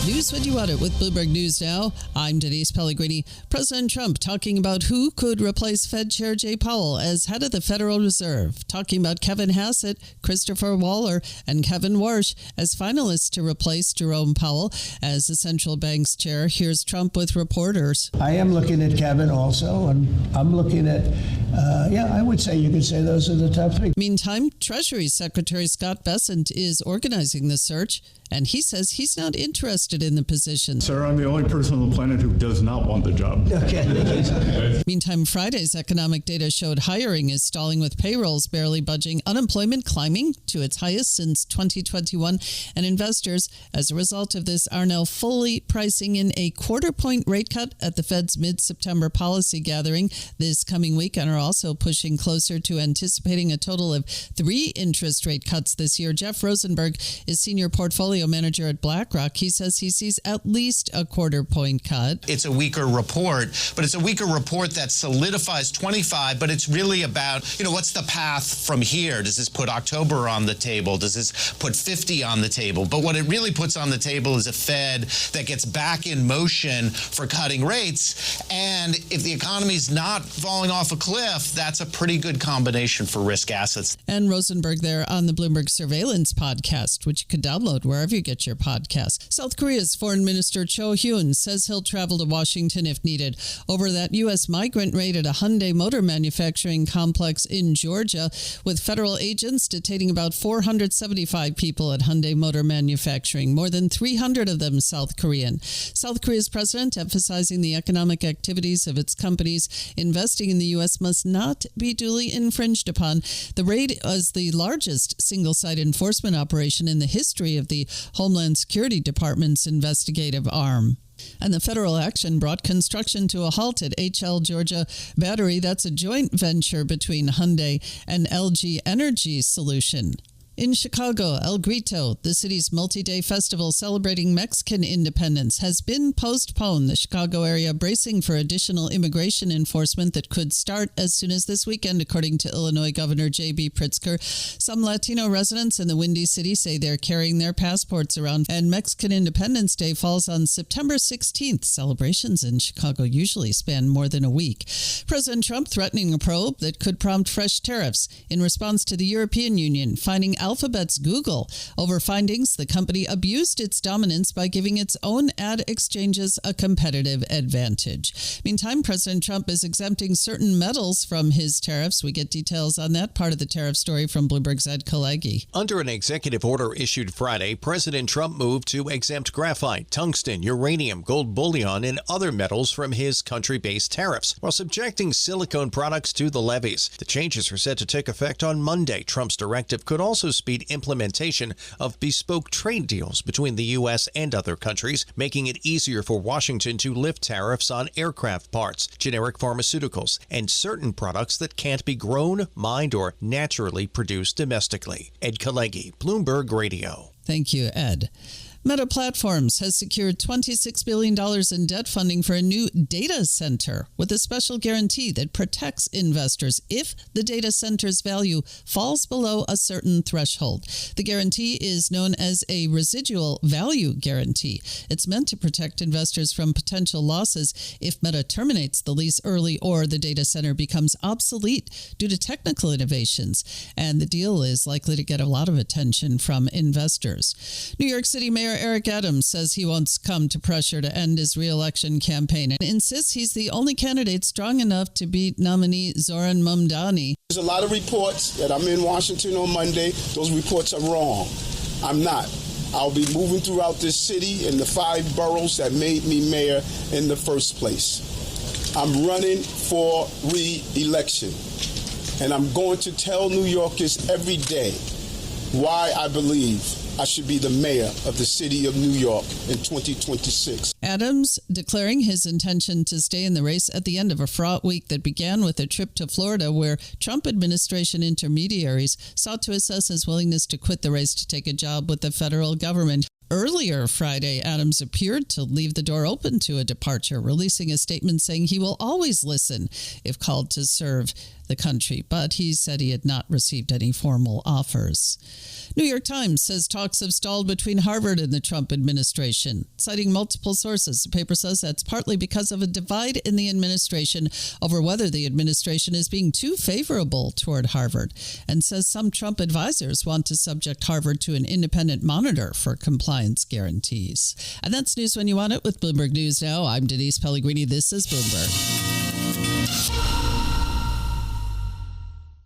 News when you want it with Bloomberg News Now. I'm Denise Pellegrini. President Trump talking about who could replace Fed Chair Jay Powell as head of the Federal Reserve. Talking about Kevin Hassett, Christopher Waller, and Kevin Warsh as finalists to replace Jerome Powell as the central bank's chair. Here's Trump with reporters. I am looking at Kevin also, and I'm looking at, I would say you could say those are the top three. Meantime, Treasury Secretary Scott Bessent is organizing the search, and he says he's not interested in the position. Sir, I'm the only person on the planet who does not want the job. Okay. Meantime, Friday's economic data showed hiring is stalling with payrolls barely budging, unemployment climbing to its highest since 2021, and investors, as a result of this, are now fully pricing in a quarter-point rate cut at the Fed's mid-September policy gathering this coming week, and are also pushing closer to anticipating a total of 3 interest rate cuts this year. Jeff Rosenberg is senior portfolio manager at BlackRock. He says he sees at least a quarter-point cut. It's a weaker report, but it's a weaker report that solidifies 25, but it's really about, what's the path from here? Does this put October on the table? Does this put 50 on the table? But what it really puts on the table is a Fed that gets back in motion for cutting rates. And if the economy's not falling off a cliff, that's a pretty good combination for risk assets. And Rosenberg there on the Bloomberg Surveillance podcast, which you could download wherever you get your podcasts. South Korea's Foreign Minister Cho Hyun says he'll travel to Washington if needed over that U.S. migrant raid at a Hyundai motor manufacturing complex in Georgia, with federal agents detaining about 475 people at Hyundai Motor Manufacturing, more than 300 of them South Korean. South Korea's president emphasizing the economic activities of its companies investing in the U.S. must not be duly infringed upon. The raid was the largest single-site enforcement operation in the history of the Homeland Security Department's investigative arm. And the federal action brought construction to a halt at HL Georgia Battery. That's a joint venture between Hyundai and LG Energy Solution. In Chicago, El Grito, the city's multi-day festival celebrating Mexican independence, has been postponed. The Chicago area bracing for additional immigration enforcement that could start as soon as this weekend, according to Illinois Governor J.B. Pritzker. Some Latino residents in the Windy City say they're carrying their passports around, and Mexican Independence Day falls on September 16th. Celebrations in Chicago usually span more than a week. President Trump threatening a probe that could prompt fresh tariffs in response to the European Union finding Alphabet's Google over findings the company abused its dominance by giving its own ad exchanges a competitive advantage. Meantime, President Trump is exempting certain metals from his tariffs. We get details on that part of the tariff story from Bloomberg's Ed Kalegi. Under an executive order issued Friday, President Trump moved to exempt graphite, tungsten, uranium, gold bullion, and other metals from his country-based tariffs, while subjecting silicone products to the levies. The changes are set to take effect on Monday. Trump's directive could also speed implementation of bespoke trade deals between the U.S. and other countries, making it easier for Washington to lift tariffs on aircraft parts, generic pharmaceuticals, and certain products that can't be grown, mined, or naturally produced domestically. Ed Kalegi, Bloomberg Radio. Thank you, Ed. Meta Platforms has secured $26 billion in debt funding for a new data center with a special guarantee that protects investors if the data center's value falls below a certain threshold. The guarantee is known as a residual value guarantee. It's meant to protect investors from potential losses if Meta terminates the lease early or the data center becomes obsolete due to technical innovations. And the deal is likely to get a lot of attention from investors. New York City Mayor Eric Adams says he won't succumb to pressure to end his re-election campaign and insists he's the only candidate strong enough to beat nominee Zoran Mamdani. There's a lot of reports that I'm in Washington on Monday. Those reports are wrong. I'm not. I'll be moving throughout this city in the 5 boroughs that made me mayor in the first place. I'm running for re-election, and I'm going to tell New Yorkers every day why I believe I should be the mayor of the city of New York in 2026. Adams declaring his intention to stay in the race at the end of a fraught week that began with a trip to Florida, where Trump administration intermediaries sought to assess his willingness to quit the race to take a job with the federal government. Earlier Friday, Adams appeared to leave the door open to a departure, releasing a statement saying he will always listen if called to serve the country, but he said he had not received any formal offers. New York Times says talks have stalled between Harvard and the Trump administration. Citing multiple sources, the paper says that's partly because of a divide in the administration over whether the administration is being too favorable toward Harvard, and says some Trump advisors want to subject Harvard to an independent monitor for compliance guarantees. And that's news when you want it with Bloomberg News Now. I'm Denise Pellegrini. This is Bloomberg.